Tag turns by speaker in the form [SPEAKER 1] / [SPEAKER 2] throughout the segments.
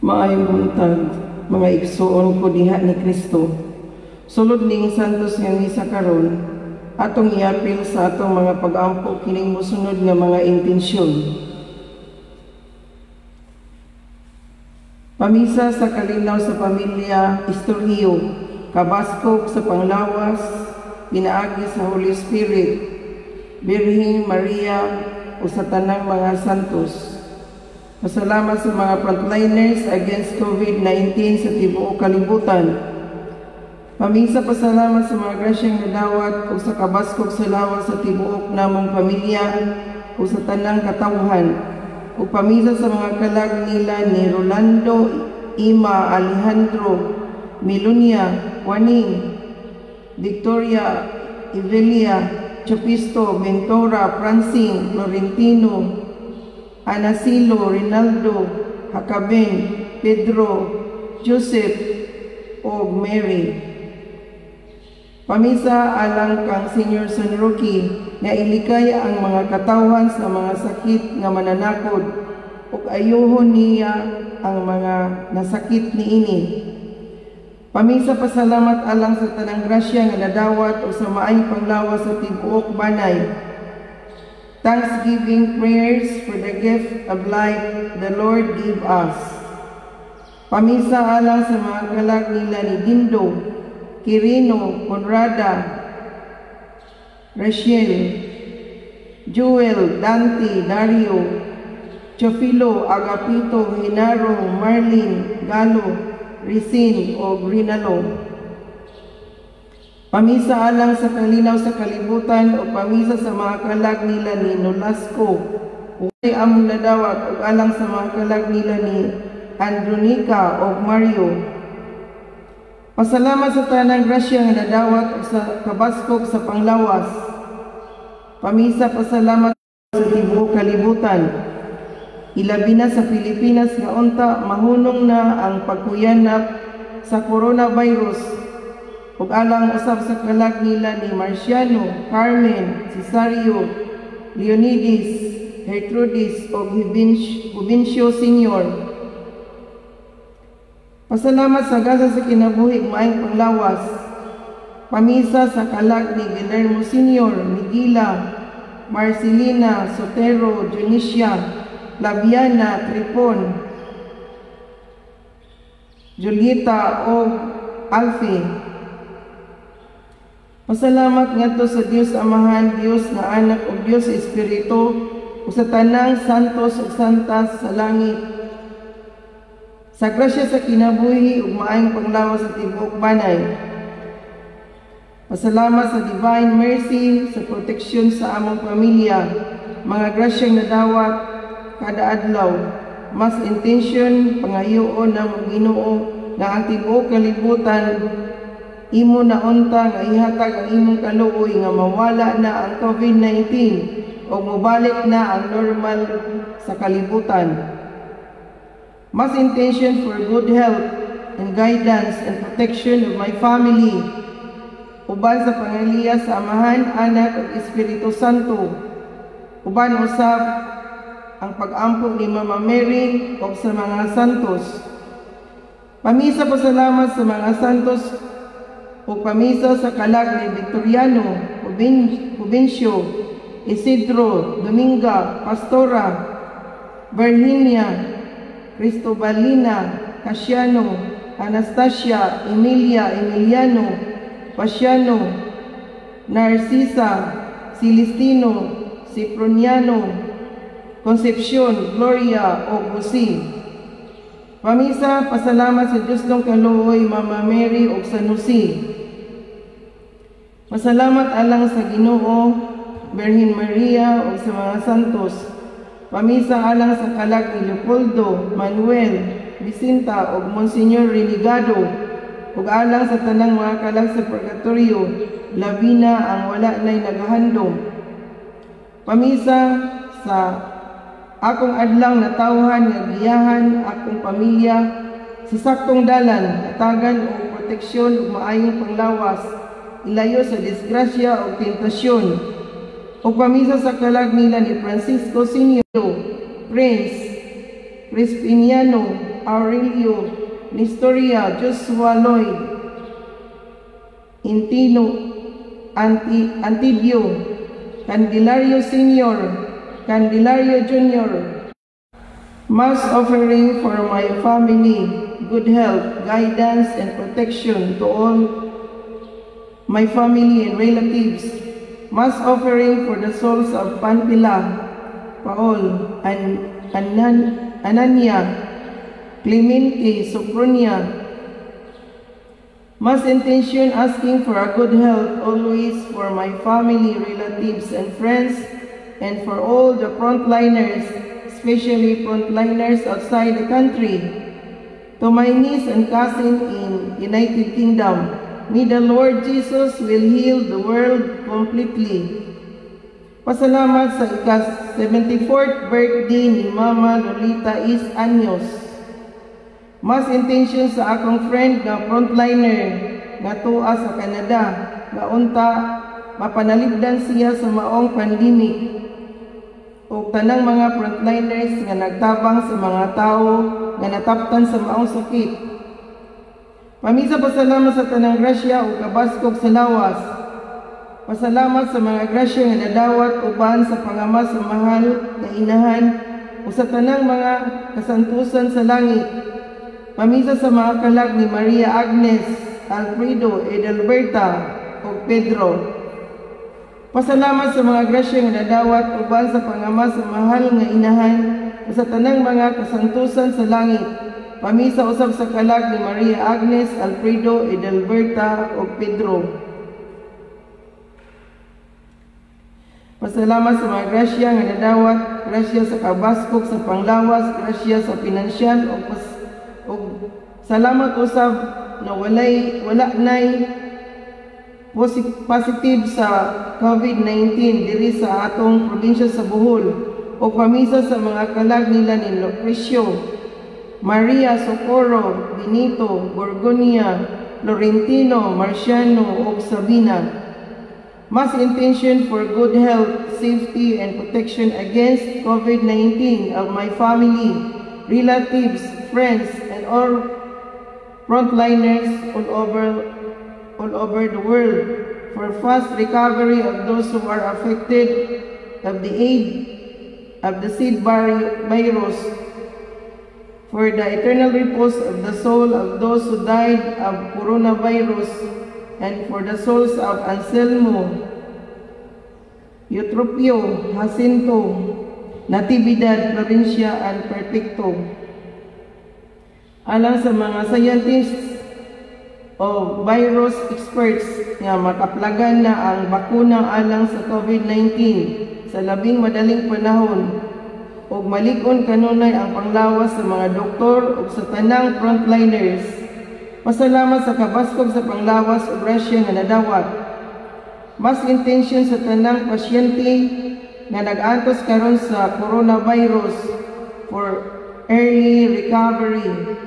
[SPEAKER 1] Maayong buntag, mga igsoon ko diha ni Kristo. Sulod ning santos nga misa karon, atong iapil sa atong mga pag-ampo kining mosunod nga mga intensyon. Pamisa sa kalinaw sa pamilya, istoryo, kabaskog sa panglawas, pinaagi sa Holy Spirit, Birheng Maria o sa tanang mga santos. Pasalamat sa mga frontliners against COVID-19 sa tibuok kalibutan. Pamisa pasalamat sa mga grasyang nadawat o sa kabaskog sa lawas sa tibuok namong pamilya o sa tanang katawhan. O pamisa sa mga kalag nila ni Rolando, Ima, Alejandro, Milunia, Juaning, Victoria, Evelia, Chapisto, Ventura, Francine, Florentino, Anasilo, Rinaldo, Hacaben, Pedro, Joseph, o Mary. Pamisa alang kang Senior San Roque nga ilikaya ang mga katawhan sa mga sakit nga mananakod ug ayuhon niya ang mga nasakit niini. Pamisa pasalamat alang sa tanang grasya nga nadawat o sa maayong panglawas sa tibuok banay. Thanksgiving prayers for the gift of life the Lord gave us. Pamisa alang sa mga kalag nila ni Dindo, Quirino, Conrada, Rachel, Joel, Dante, Dario, Chofilo, Agapito, Hinaro, Marlin, Galo, Ricin, o Grinalo. Pamisa alang sa kalinaw sa kalibutan o pamisa sa mga kalag nila ni Nolasco, Uy among nadawat o alang sa mga kalag nila ni Andronica o Mario. Pasalamat sa tanang grasya nga nadawat o sa kabaskog sa panglawas. Pamisa pasalamat sa tibuok kalibutan. Ilabi na sa Pilipinas nga unta mahunong na ang pagkuyanap sa coronavirus ug alang usab sa kalag nila ni Marciano, Carmen, Cesario, Leonidas, Gertrudis o Hubencio Sr. Pasalamat sa gasa sa kinabuhi maayong panglawas. Pamisa sa kalag ni Guillermo Sr., Miguela, Marcelina, Sotero, Junicia, Labiana, Tripon, Julieta o Alfie. Pasalamat ngadto sa Dios Amahan, Dios na Anak ug Dios Espiritu ug sa tanang santos ug santas sa langit. Sa grasya sa kinabuhi ug maayong panglawas sa tibuok banay. Pasalamat sa divine mercy sa proteksyon sa among pamilya, mga grasyang nadawat kada adlaw. Mas intention pangayoon ng Ginoo nga ang tibuok kalibutan imo na unta nga ihatag ang imong kaluoy nga mawala na ang COVID-19 o mobalik na ang normal sa kalibutan. Mas intention for good health and guidance and protection of my family. Uban sa pangaliya sa Amahan, Anak ug Espiritu Santo. Uban usab ang pag-ampo ni Mama Mary ug sa mga santos. Pamisa pasalamat sa mga santos ug pamisa sa kalag ni Victoriano, Hubencio, Isidro, Dominga, Pastora, Virginia, Cristobalina, Casiano, Anastasia, Emilia, Emiliano, Pasiano, Narcisa, Celestino, Ciproniano, Concepcion, Gloria o Busi. Pamisa pasalamat sa Diyos ng kaluoy, Mama Mary o Sanusi. Pasalamat alang sa Ginoo, Birhen Maria o sa mga santos. Pamisa alang sa kalag ni Leopoldo, Manuel, Vicenta o Monsignor Renegado ug alang sa tanang mga kalag sa purgatorio, labina ang wala na'y nagahandom. Pamisa sa akong adlang natawhan nga giyahan akong pamilya sa saktong dalan, atagan o proteksyon ug maayong panglawas, ilayo sa disgrasya o tentasyon. O pamisa sa kalag nila ni Francisco Sr., Prince, Crispiniano, Aurelio, Nestoria, Joshua Lloyd, Intino, Antibio, Candelario Sr., Candelario Jr. Mass offering for my family, good health, guidance, and protection to all my family and relatives. Mass offering for the souls of Panpila, Paul, Ananya, Clemente, Sophronia. Mass intention asking for a good health always for my family, relatives, and friends, and for all the frontliners, especially frontliners outside the country. To my niece and cousin in United Kingdom, may the Lord Jesus will heal the world completely. Pasalamat sa ika-74th birthday ni Mama Lolita Is Anyos. Mas intention sa akong friend nga frontliner nga tuwa sa Canada nga unta mapanalipdan siya sa maong pandemic o tanang mga frontliners nga nagtabang sa mga tao nga nataptan sa maong sakit. Pamisa pasalamat sa tanang grasya o kabaskog sa lawas. Pasalamat sa mga grasya nga nadawat uban sa pangamas sa mahal nga inahan o sa tanang mga kasantusan sa langit. Pamisa sa mga kalag ni Maria Agnes, Alfredo, Edelberta o Pedro. Pasalamat sa mga grasya nga nadawat uban sa pangamas sa mahal nga inahan o sa tanang mga kasantusan sa langit. Pamisa usab sa kalag ni Maria Agnes, Alfredo, Edelberta o Pedro. Pasalamat sa mga grasya nga nadawat, grasya sa kabaskog sa panglawas, grasya sa pinansyal o salamat usab na wala nay positive sa COVID-19 diri sa atong probinsya sa Bohol o pamisa sa mga kalag nila ni Lucrecio, Maria, Socorro, Benito, Gorgonia, Laurentino, Marciano o Sabina. Mass intention for good health, safety, and protection against COVID-19 of my family, relatives, friends, and all frontliners all over the world, for fast recovery of those who are affected of the seed virus, for the eternal repose of the soul of those who died of coronavirus, and for the souls of Anselmo, Eutropio, Jacinto, Natividad, Florencia, and Perfecto. Alang sa mga scientists o virus experts nga makaplagan na ang bakuna alang sa COVID-19 sa labing madaling panahon ug malig-on kanunay ang panglawas sa mga doktor ug sa tanang frontliners. Pasalamat sa kabaskog sa panglawas ug grasya nga nadawat. Mas intention sa tanang pasyente nga nag-antos karon sa coronavirus for early recovery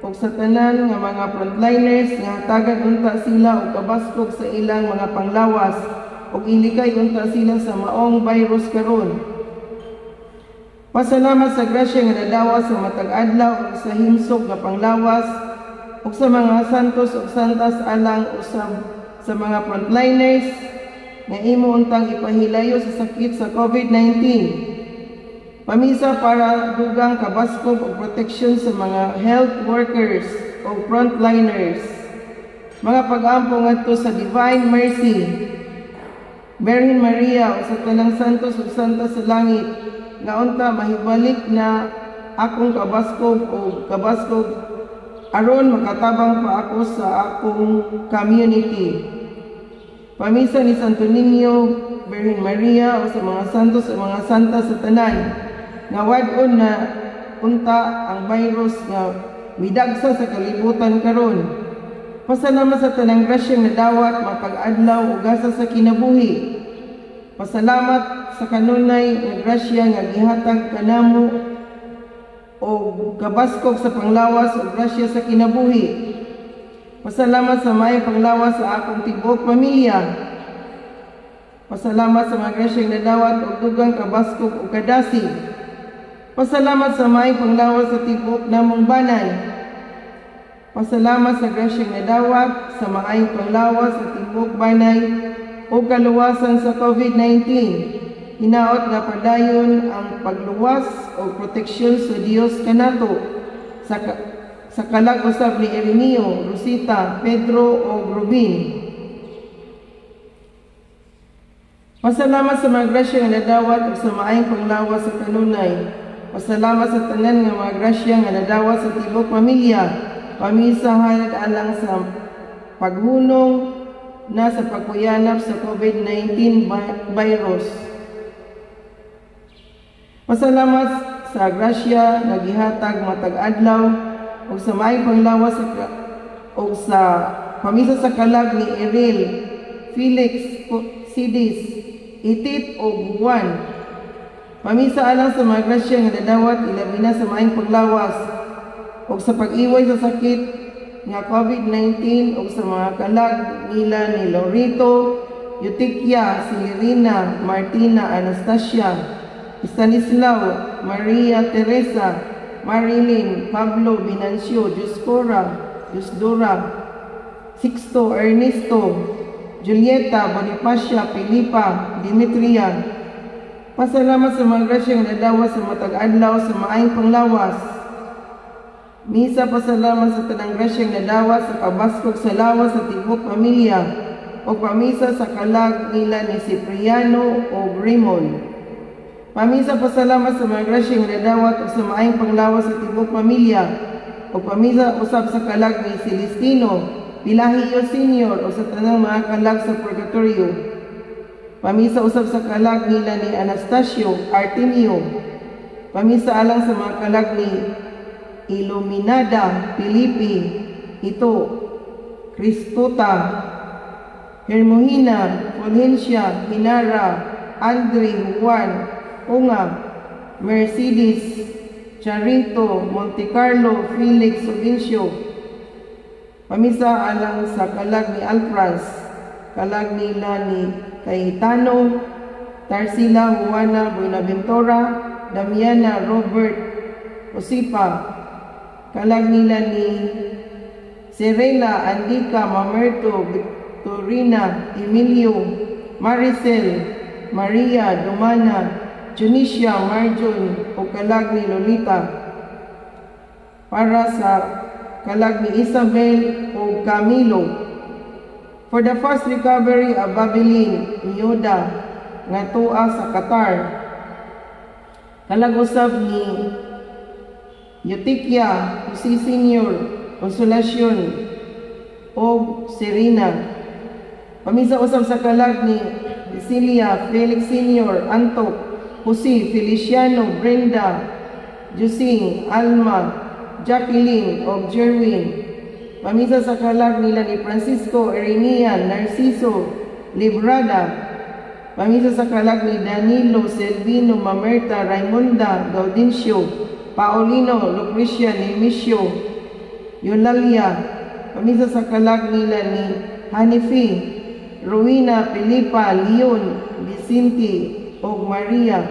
[SPEAKER 1] ug sa tanan nga mga frontliners nga hatagan unta sila og kabaskog sa ilang mga panglawas ug ilikay unta sila sa maong virus karon. Pasalamat sa grasya nga nadawas sa matag adlaw ug sa himsog nga panglawas ug sa mga santos ug santas alang usab sa mga frontliners nga imo untang ipahilayo sa sakit sa COVID-19. Pamisa para dugang kabaskog o proteksyon sa mga health workers o frontliners. Mga pag-ampo ngadto sa Divine Mercy, Virgin Maria o sa tanang santos o santa sa langit, nga unta mahibalik na akong kabaskog aron makatabang pa ako sa akong community. Pamisa ni Santo Niño, Virgin Maria o sa mga santos o mga santa sa tanan, nga wad-on na unta ang virus nga midagsa sa kalibutan karon. Pasalamat sa tanang grasyang nadawat mapag-adlaw ug gasa sa kinabuhi. Pasalamat sa kanunay nga grasya nga gihatag kanamo o kabaskog sa panglawas ug grasya sa kinabuhi. Pasalamat sa maayong panglawas sa akong tibuok pamilya. Pasalamat sa mga grasyang nadawat ug dugang kabaskog ug kadasig. Pasalamat sa may panglawas sa tibok namong banay. Pasalamat sa grasyang nadawat sa maayong panglawas sa tibok banay o kaluwasan sa COVID-19. Hinaot nga padayon ang pagluwas o proteksyon sa Dios kanato sa kalag usab ni Ireneo, Rosita, Pedro o Rubin. Pasalamat sa mga grasya nga nadawat ug sa maayong panglawas sa kanunay. Pasalamat sa tanan nga mga grasya nga nadawat sa tibok pamilya, pamisahan at alang sa paghunong na sa pagkuyanap sa COVID-19 virus. Pasalamat sa grasya nga gihatag matag adlaw ug sa maayong panglawas sa pamisa sa kalag ni Eril, Felix, Sidis, Itit o Buwan. Pamisa alang sa mga grasya nga nadawat ilabi na sa maayong paglawas o sa pag-iway sa sakit nga COVID-19 o sa mga kalag nila ni Lorito, Eutychia, Silirina, Martina, Anastasia, Stanislao, Maria Teresa, Marilyn, Pablo, Binancio, Dioscora, Diosdora, Sixto, Ernesto, Julieta, Bonifacia, Filipa, Dimitria. Pasalamat sa mga grasya nga nadawas sa matag adlaw sa maayong panglawas. Misa pasalamat sa tanang grasya nga nadawas sa kabaskog sa lawas sa tibok pamilya o pamisa sa kalag nila ni Cipriano o Raymond. Pamisa pasalamat sa mga grasya nga nadawat o sa maayong panglawas sa tibok pamilya o pamisa usab sa kalag ni Celestino, Pilahio Senior o sa tanang mga kalag sa purgatorio. Pamisa usab sa kalag nila ni Anastasio, Artemio. Pamisa alang sa mga kalag ni Iluminada, Filipi, Ito, Cristota, Hermohina, Fulgencia, Hinara, Andre, Juan, Unga, Mercedes, Charito, Monte Carlo, Felix, Ovincio. Pamisa alang sa kalag ni Alfraz, kalag nila ni Cayetano, Tarsila, Juana, Buenaventura, Damiana, Robert, Josipa, kalag nila ni Serena, Andika, Mamerto, Victorina, Emilio, Maricel, Maria, Dumana, Junicia, Marjon, o kalag ni Lolita. Para sa kalag ni Isabel o Camilo. For the fast recovery of Babylon, Yoda, nga tua sa Qatar. Kalag usab ni Eutychia, Jose Senior, Consolacion, o Serena. Pamisa usab sa kalag ni Cecilia, Felix Senior, Antok, Jose, Feliciano, Brenda, Jusing, Alma, Jacqueline, o Jerwin. Pamisa sa kalag nila ni Francisco, Erinian, Narciso, Librada. Pamisa sa kalag ni Danilo, Selvino, Mamerta, Raimonda, Gaudencio, Paulino, Lucrecia, Nemisio, Eulalia. Pamisa sa kalag nila ni Hanifi, Rowena, Filipa, Leon, Vicente, o Maria.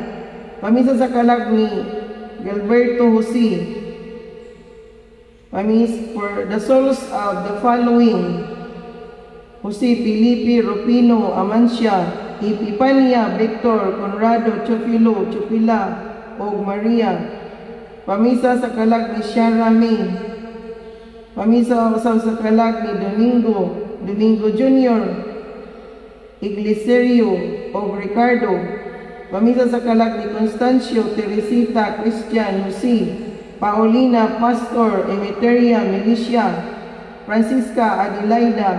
[SPEAKER 1] Pamisa sa kalag ni Gilberto Jose. Pamis for the souls of the following: Jose Felipe, Rufino, Amancia, Epipania, Victor, Conrado, Chofilo, Chupila, o Maria. Pamisa sa kalag ni Sharami. Pamisa usab sa kalag ni Domingo Jr., Iglesirio, o Ricardo. Pamisa sa kalag ni Constancio, Teresita, Christian, Jose, Paulina, Pastor, Emeteria, Milicia, Francisca, Adelaida,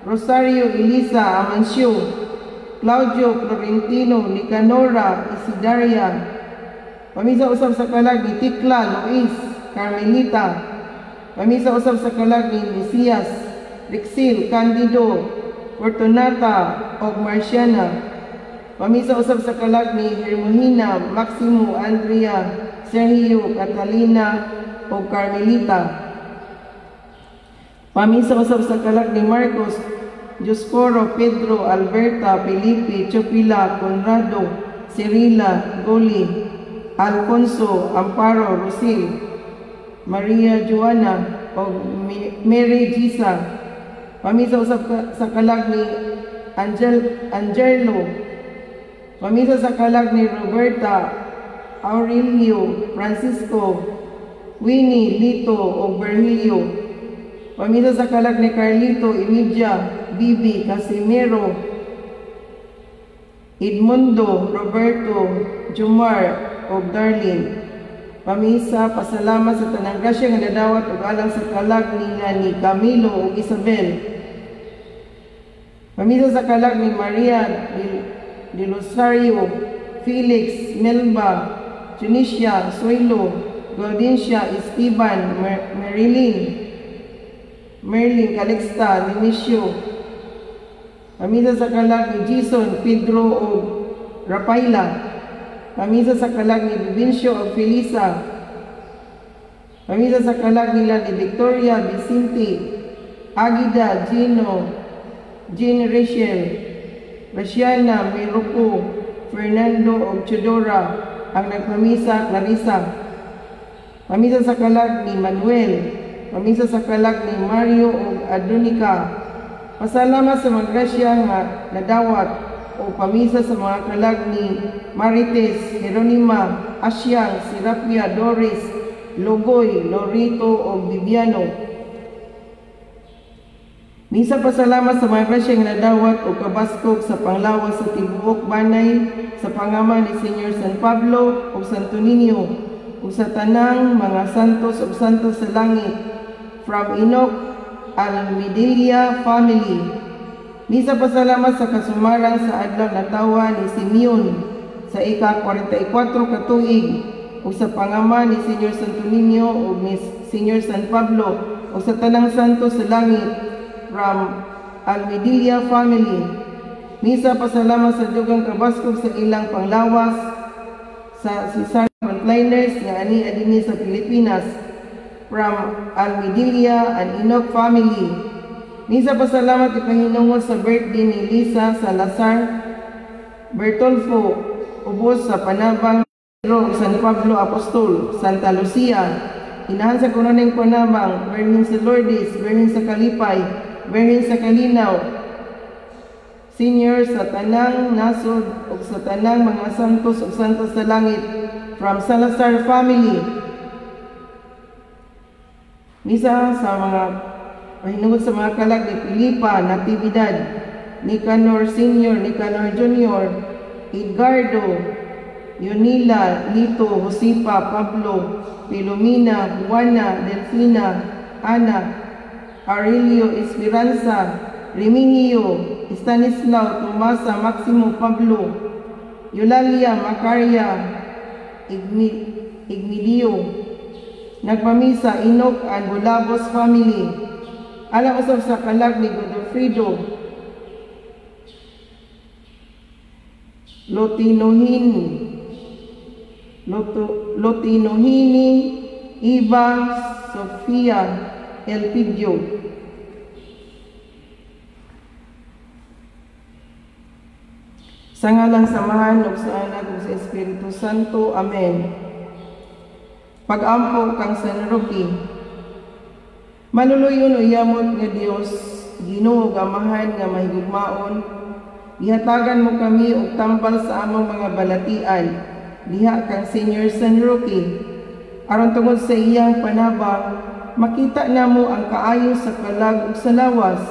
[SPEAKER 1] Rosario, Elisa, Amancio, Claudio, Florentino, Nicanora, Isidaria. Pamisa usab sa kalag ni Tikla, Luis, Carmelita. Pamisa usab sa kalag ni Mesias, Rixil, Candido, Fortunata, o Marciana. Pamisa usab sa kalag ni Hermohina, Maximo, Andrea, Sergio, Catalina, o Carmelita. Pamisa usab sa kalag ni Marcos, Dioscoro, Pedro, Alberta, Felipe, Chopila, Conrado, Cirila, Goli, Alfonso, Amparo, Rosil, Maria Joana o Mary Gisa. Pamisa usab sa kalag ni Angelo. Pamisa sa kalag ni Roberta, Aurelio, Francisco, Winnie, Lito o Berhilio. Pamisa sa kalag ni Carlito, Emilia, Bibi, Casimiro, Edmundo, Roberto, Jumar o Darlene. Pamisa, pasalamat sa tanang grasya nga nadawat ug alang sa kalag nila ni Camilo ug Isabel. Pamisa sa kalag ni Maria de Rosario, Felix, Melba, Tunisia, Suelo, Gaudencia, Esteban, Merlin, Calixta, Linicio. Pamisa sa kalag ni Jason, Pedro o Rafaela. Pamisa sa kalag ni Vivencio o Felisa. Pamisa sa kalag nila ni Victoria, Vicente, Agida, Jean Rachel, Rasiana, Miruko, Fernando o Chodora. Ang nagpamisa, Clarissa. Pamisa sa kalag ni Manuel. Pamisa sa kalag ni Mario o Adonica. Pasalamat sa mga grasya nga nadawat o pamisa sa mga kalag ni Marites, Jeronima, Asyang, Serapia, Doris, Logoy, Lorito o Bibiano. Misa pasalamat sa mga grasya nga nadawat o kabaskog sa panglawas sa tibuok banay sa pangaman ni Senyor San Pablo o Santo Niño o sa tanang mga santos o santos sa langit from Enoch Almedia family. Misa pasalamat sa kasumarang sa adlaw natawa ni Simeon sa ika-44 katuig o sa pangaman ni Senyor Santo Niño o ni Senyor San Pablo o sa tanang santos sa langit from Almedia family. Misa pasalamat sa dugang kabaskog sa ilang panglawas sa Cesar Frontliners nga ani adini sa Pilipinas from Almedia and Enoch family. Misa pasalamat ipahinungod sa birthday ni Lisa Salazar Bertolfo ubos sa Panabang San Pablo Apostol, Santa Lucia. Inahan sa kununeng Panabang, Berhin sa Lourdes, Berhin sa Kalipay, Berhin sa Kalinaw, senior sa tanang nasod o sa tanang mga santos o santos sa langit from Salazar family. Misa sa mga pahinungod sa mga kalag ni Filipa, Natividad, Nicanor Senior, Nicanor Junior, Edgardo, Yonila, Lito, Josipa, Pablo, Filomena, Juana, Delfina, Ana, Aurelio, Esperanza, Remigio, Stanislao, Tomasa, Maximo, Pablo, Eulalia, Macaria, Igmilio. Nagpamisa, Enoch and Bulabos family. Alang usab sa kalag ni Godofredo, Lotinohini, Iba, Sofia, Elpidio. Sa ngalang samahan ug sa Anak ug sa Espiritu Santo. Amen. Pag-ampo kang San Roque, maluluyon o yamot nga Dios, Ginoo gamahan nga mahigugmaon, gihatagan mo kami og tambal sa among mga balatian, diha kang Senyor San Roque, aron tungod sa iyang panabang, makita namo ang kaayo sa kalag ug sa lawas.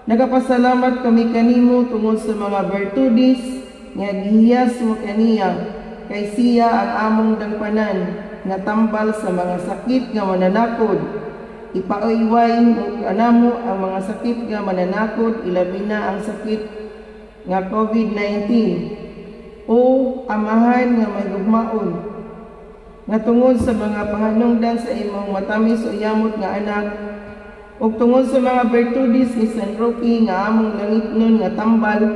[SPEAKER 1] Nagapasalamat kami kanimo tungod sa mga bertudis nga gihiyas mo kaniya, kay siya ang among dangpanan, nga tambal sa mga sakit nga mananakod. Ipaiway mo kanamo ang mga sakit nga mananakod, ilabi na ang sakit nga COVID-19. O Amahan nga may gugmaon, nga tungod sa mga panganungdan sa imong matamis o yamot nga anak, ug tungod sa mga bertudis ni San Roque nga among langitnon nga tambal,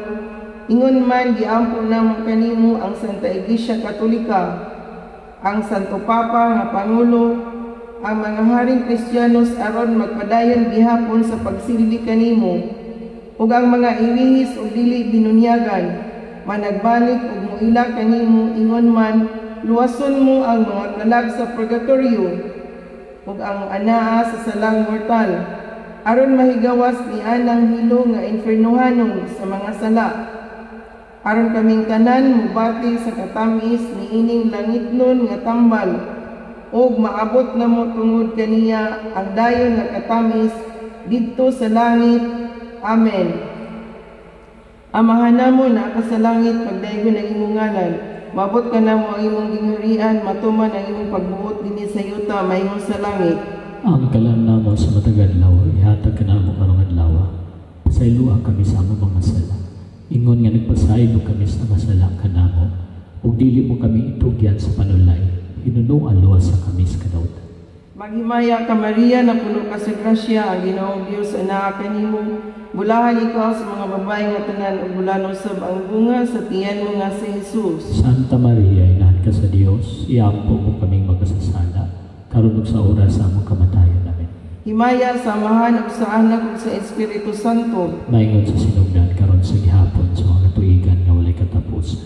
[SPEAKER 1] ingon man giampo namo kanimo ang Santa Iglesia Katolika, ang Santo Papa nga Pangulo, ang mga haring Kristiyanos aron magpadayon gihapon sa pagsilbi kanimo, ug ang mga iwihis ug dili binunyagan managbalik ug muila kanimo ingon man luwason mo ang mga kalag sa purgatorio ug ang anaa sa salang mortal, aron mahigawas ni anang hilo nga infernohanon sa mga sala. Aron kaming tanan mubati sa katamis ni ining langitnon nga tambal, ug maabot na mo tungod kaniya ang dayon nga katamis didto sa langit. Amen. Amahan namo na ka sa langit, pagdaygon ang imong ngalan. Mabot ka na mo ang imong gingharian, matuman ang imong pagbuot dinhi sa yuta mayong sa langit.
[SPEAKER 2] Ang kalan namo sa matag adlaw, ihatag ka namo karong adlaw. Pasayloa kami sa among mga sala. Ingon nga nagpasaylo kami sa masala ka namo, ug dili mo kami itugyan sa panulay. Hinunuan luwas sa kami sa kadautan.
[SPEAKER 1] Maghimaya ka Maria, na puno ka sa grasya, ang Ginoong Dios anaa kanimo. Bulahan ikaw sa mga babae nga tanan, ug bulanon sab ang bunga sa tiyan mo nga si Jesus.
[SPEAKER 2] Santa Maria, inahan ka sa Dios, iampo mo kaming magkasasala, karon ug sa oras sa among kamatayon. Amen.
[SPEAKER 1] Himaya, samahan ug sa anak ug sa Espiritu Santo.
[SPEAKER 2] Maingon sa sinugdan karon sa gihapon sa mga tuigan nga walay katapusan.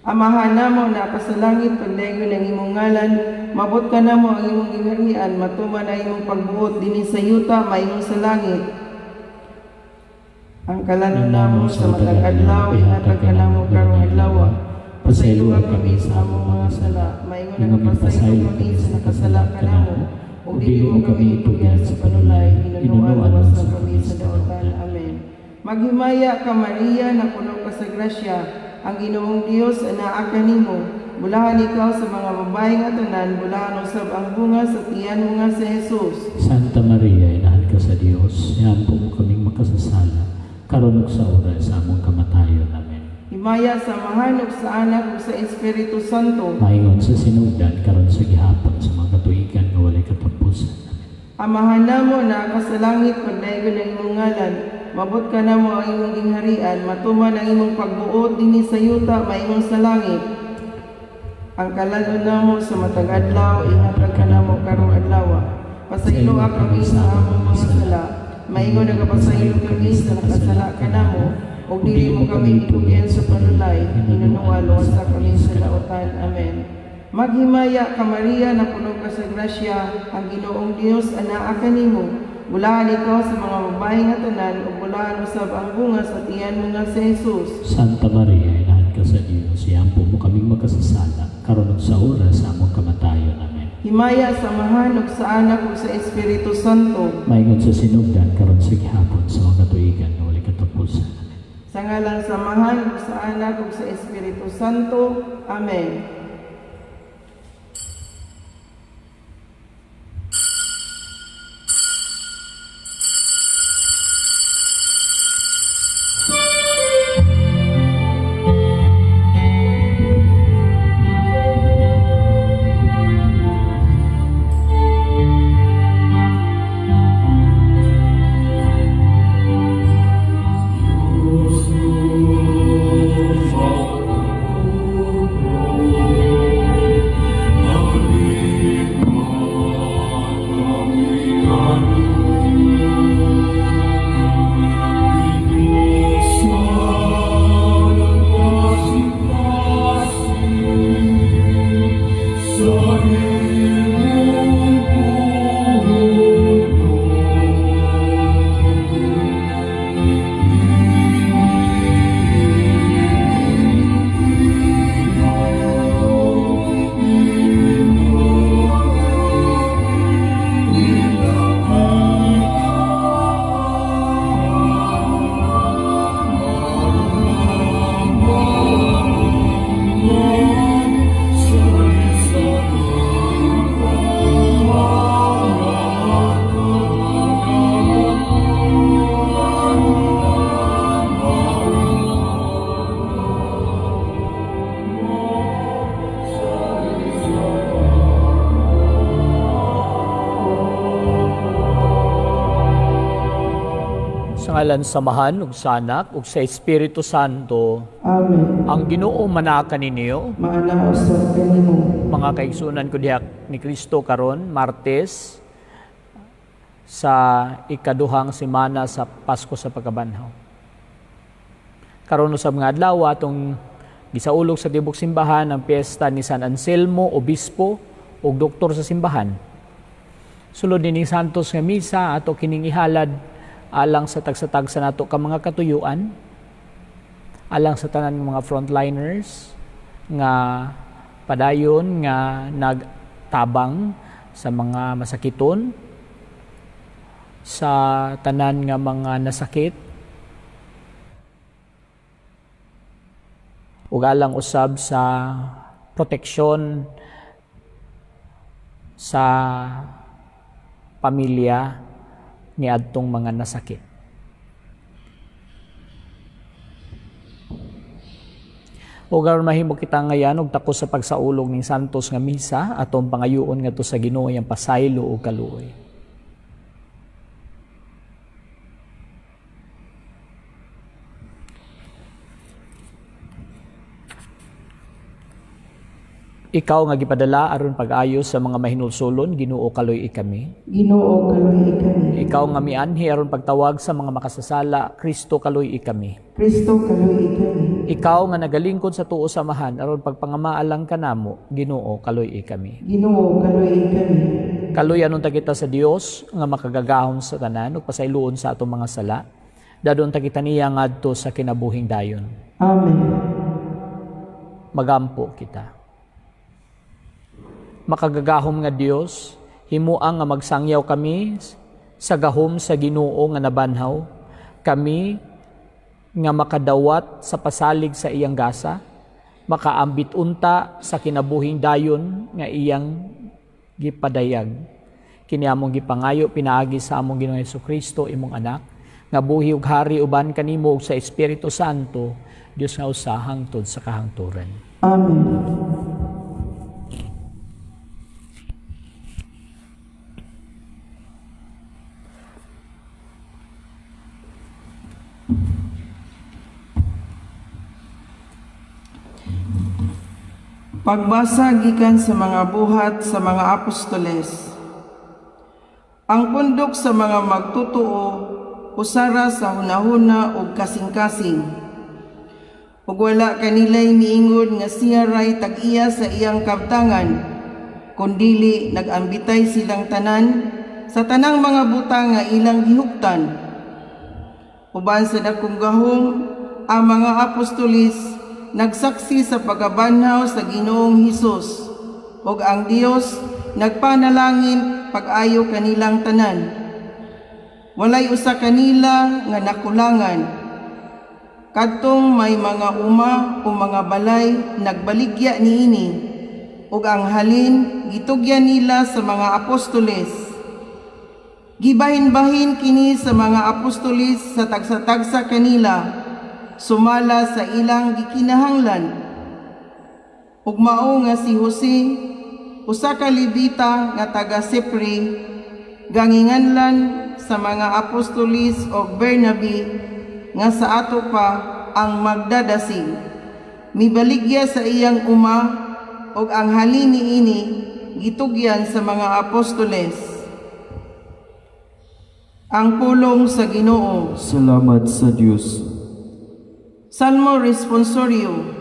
[SPEAKER 1] Amahan namo na ka sa langit, pagdaygon ang imong ngalan. Mabot ka namo ang imong gingharian, matuman ang imong pagbuot dinhi sa yuta mayong sa langit. Ang kalanon namo sa matag adlaw, ihatag ka namo karong adlaw. Pasayloa kami sa among mga sala, maingon nga pasaylo kami sa nakasala ka namo, ug dili mo kami itugyan sa panulay, hinunuan mo sa kami sa daotan. Amen. Maghimaya ka Maria, na puno ka sa grasya, ang Ginoong Dios anaa kanimo. Bulahan ikaw sa mga babae nga tanan, bulahan usab ang bunga sa tiyan mo nga si Jesus.
[SPEAKER 2] Santa Maria, inahan ka sa Dios, iampo mo kaming makasasala, karon ug sa oras sa among kamatayon. Amen.
[SPEAKER 1] Himaya, samahan ug sa anak ug sa Espiritu Santo.
[SPEAKER 2] Maingon sa sinugdan karon sa gihapon sa mga tuigan nga walay katapusan.
[SPEAKER 1] Amahan namo na ka sa langit, pagdaygon ang imong ngalan. Mabot ka namo ang imong gingharian, matuman ang imong pagbuot dinhi sa yuta mayong sa langit. Ang kalanon namo sa matag adlaw, ihatag ka namo karong adlaw. Pasayloa kami sa among mga sala, maingon nga pasaylo kami sa nakasala ka namo, ug dili mo kami itugyan sa panulay, hinunuan luwas sa kami sa daotan. Amen. Maghimaya ka Maria, na puno ka sa grasya, ang Ginoong Dios anaa kanimo. Bulahan ikaw sa mga babae nga tanan, ug bulahan usab ang bunga sa tiyan mo nga si Jesus.
[SPEAKER 2] Santa Maria, inahan ka sa Dios, iampo mo kaming makasasala, karon ug sa oras sa among kamatayon. Amen.
[SPEAKER 1] Himaya, samahan ug sa anak ug sa Espiritu Santo.
[SPEAKER 2] Maingon sa sinugdan karon sa gihapon sa mga tuigan nga walay katapusan.
[SPEAKER 1] Sa ngalan samahan ug sa anak ug sa Espiritu Santo. Amen.
[SPEAKER 3] Sa ngalan samahan ug sa Anak ug sa Espiritu Santo.
[SPEAKER 1] Amen.
[SPEAKER 3] Ang Ginoo manaka ninyo.
[SPEAKER 1] Maanaos sa kanimo.
[SPEAKER 3] Mga kaigsunan ko diha ni Kristo karon, Martes sa ikaduhang semana sa Pasko sa Pagkabanhaw. Karon usab nga adlaw atong Gisaulog sa tibok simbahan ang piyesta ni San Anselmo, obispo ug doktor sa simbahan. Sulod ni Santos nga misa ato kining ihalad alang sa tagsatag sa nato ka mga katuyuan, alang sa tanan ng mga frontliners nga padayon nga nagtabang sa mga masakiton, sa tanan nga mga nasakit, ug alang usab sa proteksyon sa pamilya ni adtong mga nasakit. Ug aron mahimo kita ngayan og takos sa pagsaulog ning santos nga misa atong pangayoon ngadto sa Ginoo yang pasaylo ug kaluoy. Ikaw nga gipadala aron pag-ayos sa mga mahinulsulon, Ginoo kaloy ikami.
[SPEAKER 1] Ginoo kaloy ikami.
[SPEAKER 3] Ikaw nga mianhi aron pagtawag sa mga makasasala, Kristo kaloy ikami.
[SPEAKER 1] Kristo kaloy ikami.
[SPEAKER 3] Ikaw nga nagalingkod sa tuo samahan aron pagpangamaalang kanamo, Ginoo kaloy ikami.
[SPEAKER 1] Ginoo kaloy ikami.
[SPEAKER 3] Kaloy anon ta kita sa Dios nga makagagahom sa tanan ug pasayloon sa atong mga sala. Dadon ta kita niya ngadto sa kinabuhing dayon.
[SPEAKER 1] Amen.
[SPEAKER 3] Magampo kita. Makagagahom nga Dios, himuang nga magsangyaw kami sa gahom sa Ginoo nga nabanhaw, kami nga makadawat sa pasalig sa iyang gasa, makaambit unta sa kinabuhing dayon nga iyang gipadayag. Kini among gipangayo pinaagi sa among Ginoong Hesukristo imong anak, nga buhi ug hari uban kanimo ug sa Espiritu Santo, Dios nga usa hangtod sa kahangturan.
[SPEAKER 1] Amen. Pagbasa gikan sa mga buhat sa mga apostoles. Ang pundok sa mga magtutuo usara sa hunahuna ug kasing-kasing. Ug wala kanilay miingon nga siya ray tag-iya sa iyang kabtangan, kundili nagambitay silang tanan sa tanang mga butang nga ilang gihuptan. Uban sa dakong gahom, ang mga apostoles nagsaksi sa pagabanhaw sa Ginoong Hesus, ug ang Dios nagpanalangin pag-ayo kanilang tanan. Walay usa kanila nga nakulangan. Kadtong may mga uma o mga balay nagbaligya niini, ug ang halin gitugyan nila sa mga apostoles. Gibahin-bahin kini sa mga apostoles sa tagsa-tagsa kanila, sumala sa ilang gikinahanglan. Ug mao nga si Jose, usa ka Levita nga taga Sipre, ganginganlan sa mga apostoles og Bernabe, nga sa ato pa ang magdadasig. Mibaligya sa iyang uma, ug ang halin niini gitugyan sa mga apostoles. Ang pulong sa Ginoo.
[SPEAKER 4] Salamat sa Dios.
[SPEAKER 1] Salmo Responsorio.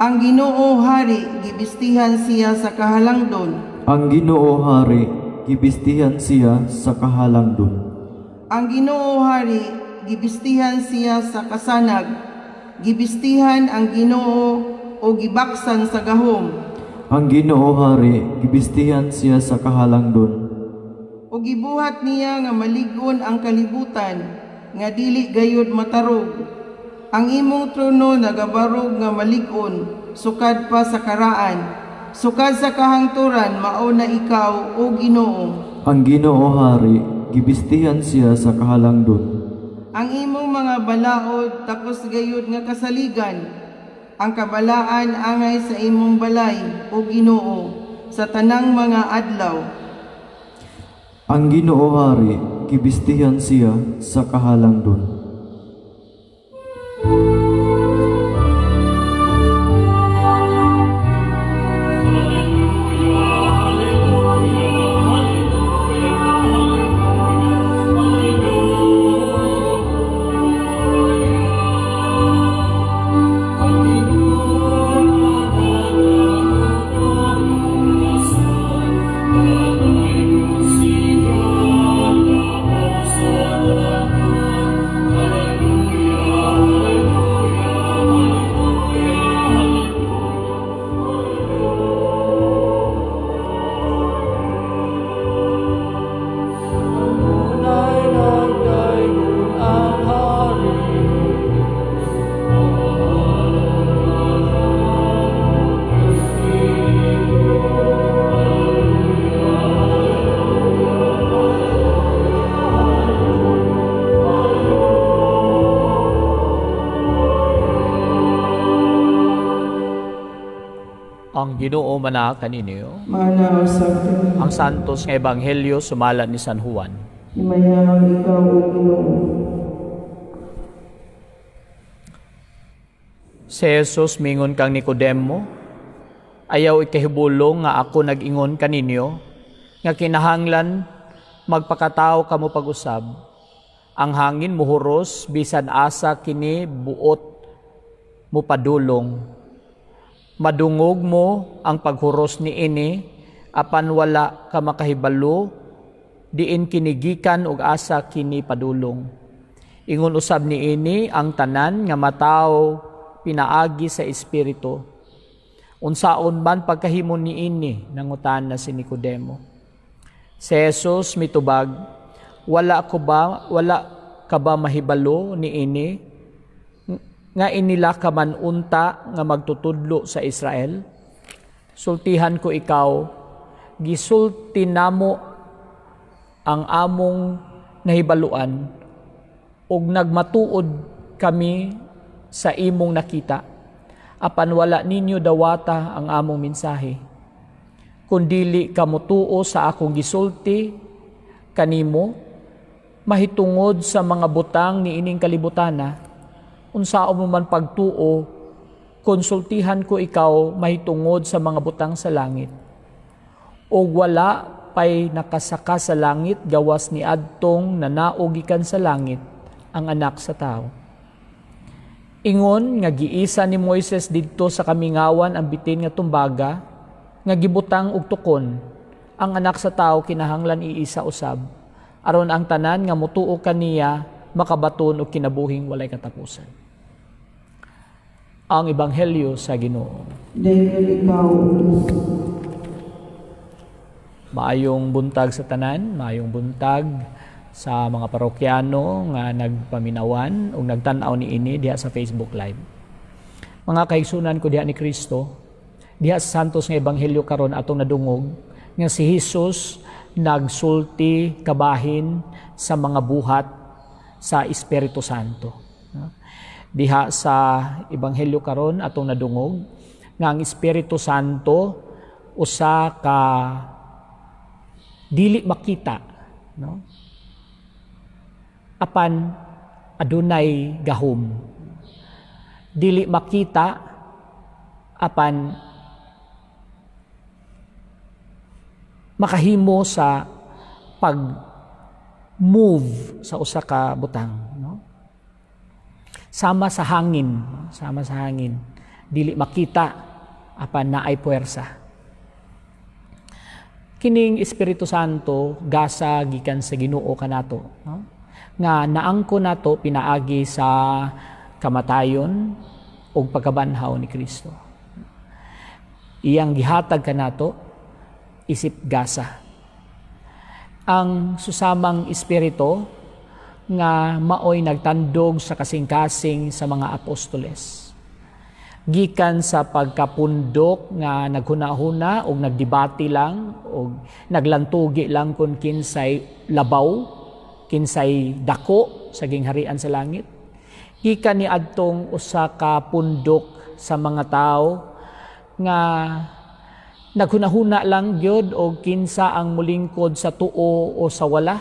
[SPEAKER 1] Ang Ginoo Hari, gibistihan siya sa kahalangdon.
[SPEAKER 4] Ang Ginoo Hari, gibistihan siya sa kahalangdon.
[SPEAKER 1] Ang Ginoo Hari, gibistihan siya sa kasanag. Gibistihan ang Ginoo o gibaksan sa gahom.
[SPEAKER 4] Ang Ginoo Hari, gibistihan siya sa kahalangdon.
[SPEAKER 1] O gibuhat niya nga malig-on ang kalibutan, nga dili gayud matarog. Ang imong trono nagabarog nga malig-on, sukad pa sa karaan, sukad sa kahangturan, mao na ikaw o Ginoo.
[SPEAKER 4] Ang Ginoo Hari, gibistihan siya sa kahalangdon.
[SPEAKER 1] Ang imong mga balaod takos gayud nga kasaligan, ang kabalaan angay sa imong balay o Ginoo sa tanang mga adlaw.
[SPEAKER 4] Ang Ginoo Hari, gibistihan siya sa kahalangdon.
[SPEAKER 2] Hallelujah.
[SPEAKER 3] Ginoo mana kaninyo.
[SPEAKER 1] Manaw sa
[SPEAKER 3] Ang santos nga ebanghelyo sumalat ni San Juan.
[SPEAKER 1] Himayang ikaw o Ginoo.
[SPEAKER 3] Si Jesus mingon kang Nicodemo, ayaw ikahibulong nga ako nag-ingon kaninyo, nga kinahanglan magpakatao kamo pag-usab. Ang hangin muhuros bisan asa kini buot mo padulong. Madungog mo ang paghuros ni ini, apan wala ka makahibalo, diin kinigikan ug asa kini padulong. Ingon usab ni ini ang tanan nga mataw pinaagi sa espiritu. Unsaon man pagkahimo ni ini, nangutan na si Nicodemo. Si Jesus mitubag, wala ka ba mahibalo ni ini, nga inila ka man unta nga magtutudlo sa Israel? Sultihan ko ikaw, gisulti namo ang among nahibaluan, ug nagmatuod kami sa imong nakita, apan wala ninyo dawata ang among mensahe. Kundili kamo tuo sa akong gisulti kanimo, mahitungod sa mga butang ni ining kalibutana, unsao mo man pagtuo, konsultihan ko ikaw mahitungod sa mga butang sa langit. O wala pa'y nakasaka sa langit, gawas ni adtong nanaugikan sa langit ang anak sa tao. Ingon nga giisa ni Moises didto sa kamingawan ang bitin nga tumbaga, nga gibutang og tukon, ang anak sa tao kinahanglan iisa usab, aron ang tanan nga mutuo kaniya makabaton og kinabuhing walay katapusan. Ang ebanghelyo sa Ginoo.
[SPEAKER 1] Dahil ikaw,
[SPEAKER 3] Maayong buntag sa tanan, maayong buntag sa mga parokyano nga nagpaminawan o nagtanaw ni ini diha sa Facebook Live. Mga kaigsunan ko diha ni Kristo, diha sa santos nga ebanghelyo karon atong nadungog nga si Jesus nagsulti kabahin sa mga buhat sa Espiritu Santo. Diha sa ebanghelyo karon atong nadungog nga ang Espiritu Santo usa ka dili makita, no? Apan adunay gahom. Dili makita apan makahimo sa pag-move sa usa ka butang, no? Sama sa hangin, sama sa hangin. Dili makita apan naay puwersa. Kining Espiritu Santo gasa gikan sa Ginoo kanato, no? Nga naangko nato pinaagi sa kamatayon ug pagkabanhaw ni Kristo. Iyang gihatag kanato isip gasa. Ang susamang espiritu nga maoy nagtandog sa kasing-kasing sa mga apostoles. Gikan sa pagkapundok nga naghuna-huna o nagdebate lang o naglantugi lang kung kinsay labaw, kinsay dako sa gingharian sa langit. Gikan ni adtong usa ka pundok sa mga tao nga naghuna-huna lang gyud o kinsa ang mulingkod sa tuo o sa wala.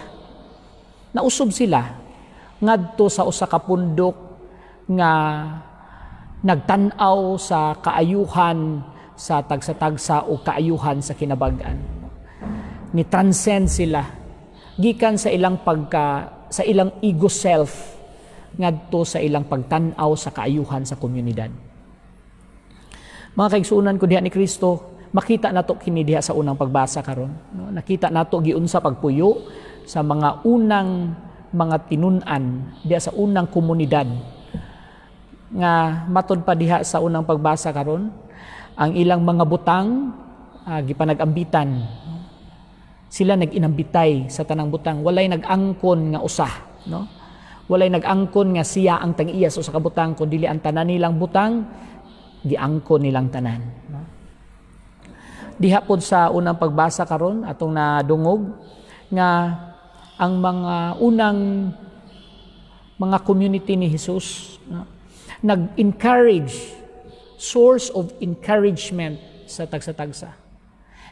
[SPEAKER 3] Nausob sila ngadto sa usa ka pundok nga nagtan-aw sa kaayuhan sa tagsa-tagsa o kaayuhan sa kinabag-an. Ni-transcend sila gikan sa ilang sa ilang ego self ngadto sa ilang pagtan-aw sa kaayuhan sa komunidad. Mga kaigsunan ko diha ni Kristo, makita nato kini diha sa unang pagbasa karon, no? Nakita nato giunsa pagpuyo sa mga unang mga tinun-an diha sa unang komunidad nga matod pa diha sa unang pagbasa karon, ang ilang mga butang gipanag-ambitan. Sila nag-inambitay sa tanang butang, walay nag-angkon nga usa, no? Walay nag-angkon nga siya ang tang-iya sa usa ka butang, kundi ang tanan nilang butang giangkon nilang tanan, no? Diha pod sa unang pagbasa karon atong nadungog nga ang mga unang mga community ni Jesus, no? Nag-encourage, source of encouragement sa tagsa-tagsa.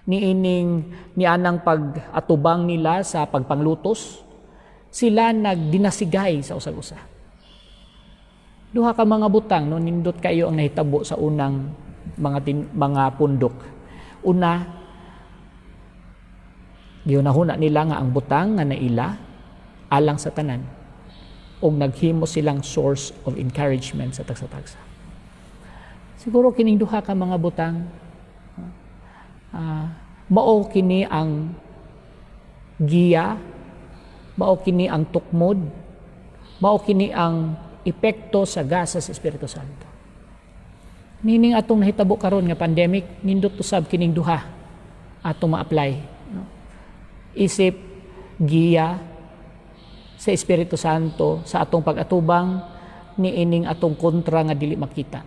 [SPEAKER 3] Ni anang pag-atubang nila sa pagpanglutos, sila nagdinasigay sa usag-usa. Duha ka mga butang, no, nindot kayo ang nahitabo sa unang mga pundok. Una, gihunahuna nila nga ang butang nga naila alang sa tanan ug naghimo silang source of encouragement sa tagsa-tagsa. Siguro kining duha ka mga butang mao kini ang giya, mao kini ang tukmod, mao kini ang epekto sa gasa sa Espiritu Santo. Nining atong nahitabo karon nga pandemic, nindot usab kining duha atong ma-apply, no? Isip, giya sa Espiritu Santo sa atong pag-atubang niining atong kontra nga dili makita.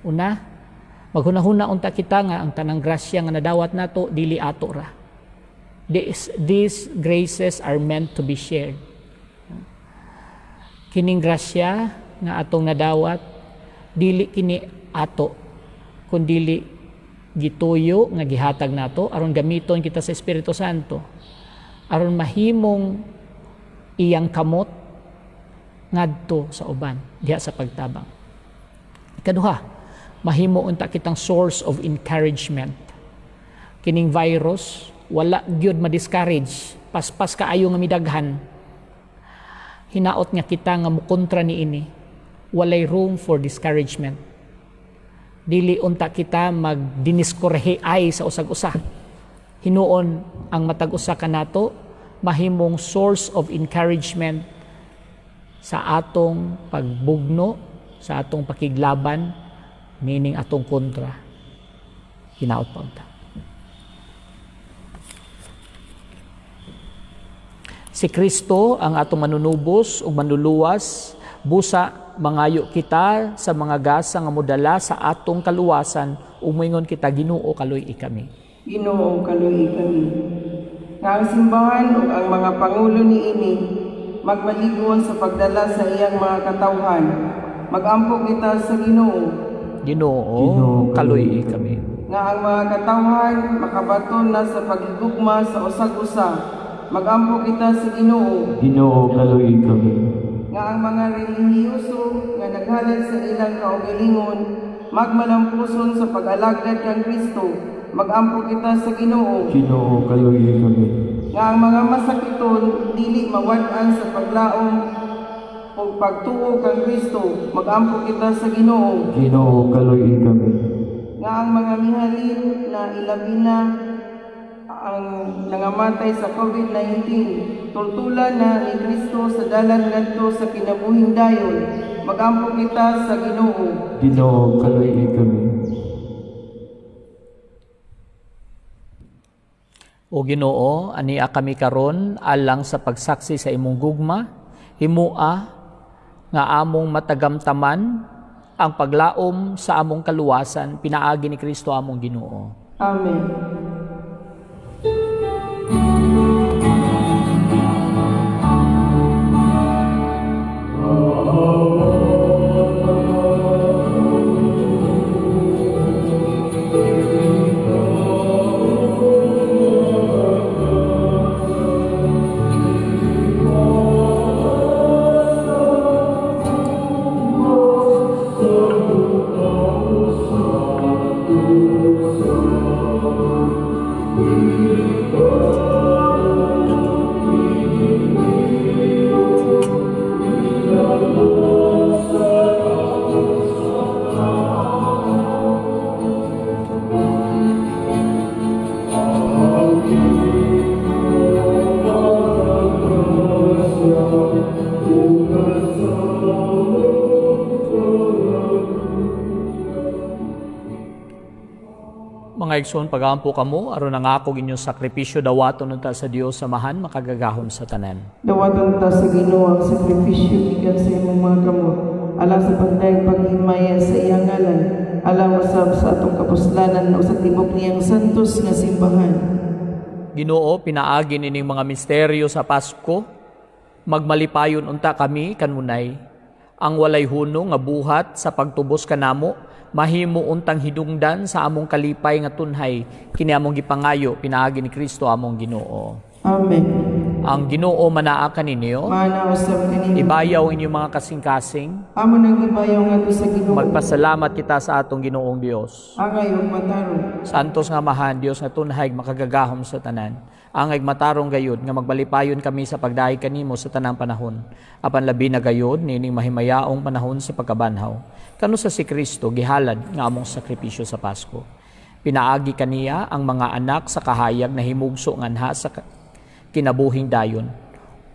[SPEAKER 3] Una, maghunahuna unta kita nga ang tanang grasya nga nadawat nato dili ato ra. These graces are meant to be shared. Kining grasya nga atong nadawat dili kini ato kundi gituyo nga gihatag nato aron gamiton kita sa Espiritu Santo aron mahimong iyang kamot ngadto sa uban diha sa pagtabang. Ikaduha, mahimo unta kitang source of encouragement. Kining virus wala gyud ma-discourage, paspas kaayo nga midaghan. Hinaot nga kita nga mukontra niini, walay room for discouragement. Dili unta kita magdiniskorhe ay sa usag-usa. Hinuon ang matag-usa kanato mahimong source of encouragement sa atong pagbugno, sa atong pakiglaban, meaning atong kontra. Hinaot pa unta. Si Kristo ang atong manunubos ug manluluwas, busa mangayo kita sa mga gasa nga modala sa atong kaluwasan, umingon kita, Ginoo kaluy kami.
[SPEAKER 1] Ginoo kaluy kami. Nga ang simbahan ug ang mga pangulo niini magmaligon sa pagdala sa iyang mga katawhan. Magampo kita sa Ginoo.
[SPEAKER 3] Ginoo kaluy kami.
[SPEAKER 1] Nga ang mga katawhan makabaton na sa pagigugma sa usag-usa. Magampo kita sa Ginoo.
[SPEAKER 4] Ginoo kaluy kami.
[SPEAKER 1] Nga ang mga relihiyoso nga naghalad sa ilang kaugalingon magmalampuson sa pag-alagad kang Kristo. Magampo kita sa Ginoo.
[SPEAKER 4] Ginoo kaluy kami.
[SPEAKER 1] Nga ang mga masakiton dili mawad-an sa paglaom o pagtuo kang Kristo. Magampo kita sa Ginoo.
[SPEAKER 4] Ginoo kaluy kami.
[SPEAKER 1] Nga ang mga mihalin na ilabi na ang nangamatay sa COVID-19, tultulan na ni Kristo sa dalan ngadto sa kinabuhing dayon. Magampo kita sa Ginoo.
[SPEAKER 4] Ginoo kaluy kami.
[SPEAKER 3] O Ginoo, ania kami karon alang sa pagsaksi sa imong gugma, himua nga among matagamtaman ang paglaom sa among kaluwasan, pinaagi ni Kristo among Ginoo.
[SPEAKER 1] Amen.
[SPEAKER 3] Mga igsoon, pagampo kamo, aron nangako inyong sakripisyo dawaton unta sa Dios samahan makagagahom sa tanan.
[SPEAKER 1] Dawaton ta sa Ginoo ang sakripisyo gikan sa imong mga kamot, alang sa pagdayeg paghimaya sa iyang ngalan, alang usab sa atong kapuslanan o sa tibok niyang santos nga simbahan.
[SPEAKER 3] Ginoo, pinaagi ining mga misteryo sa Pasko, magmalipayon unta kami kanunay, ang walay hunong nga buhat sa pagtubos kanamo, mahimo untang hidungdan sa among kalipay nga tunhay kini among gipangayo pinaagi ni Kristo among Ginoo.
[SPEAKER 1] Amen.
[SPEAKER 3] Ang Ginoo manaa kaninyo,
[SPEAKER 1] Mana usab kanimo.
[SPEAKER 3] ibayaw inyong mga kasing-kasing.
[SPEAKER 1] Amo nang gibayaw ngadto sa Ginoo.
[SPEAKER 3] Magpasalamat kita sa atong Ginoong Dios.
[SPEAKER 1] Angay ug matarong.
[SPEAKER 3] Santos nga Amahan, Dios nga tunhay makagagahom sa tanan. Angay matarong gayud nga magbalipayon kami sa pagdahi kanimo sa tanang panahon. Apan labi na gayud nining mahimayaong panahon sa pagkabanhaw. Kano sa si Kristo gihalad nga among sakripisyo sa Pasko. Pinaagi kaniya ang mga anak sa kahayag na himugso nganha sa kinabuhing dayon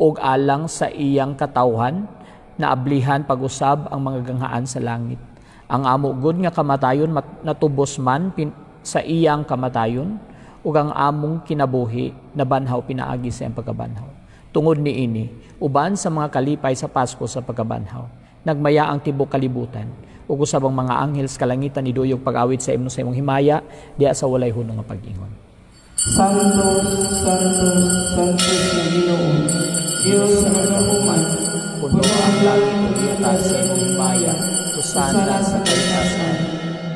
[SPEAKER 3] ug alang sa iyang katawhan na ablihan pag-usab ang mga ganghaan sa langit. Ang amo gud nga kamatayon natubos man sa iyang kamatayon ug ang among kinabuhi na banhaw pinaagi sa iyang pagkabanhaw. Tungod niini uban sa mga kalipay sa Pasko sa pagkabanhaw nagmaya ang tibok kalibutan ug usab ang mga anghel sa kalangitan iduyog pag-awit sa imong himaya diha sa walay hunong nga pag-ingon.
[SPEAKER 1] Santos, Santos, Santos na Ginoo, Diyos sa nagahuman, puno ang langit ug yuta sa imong himaya, usana sa kaitasan.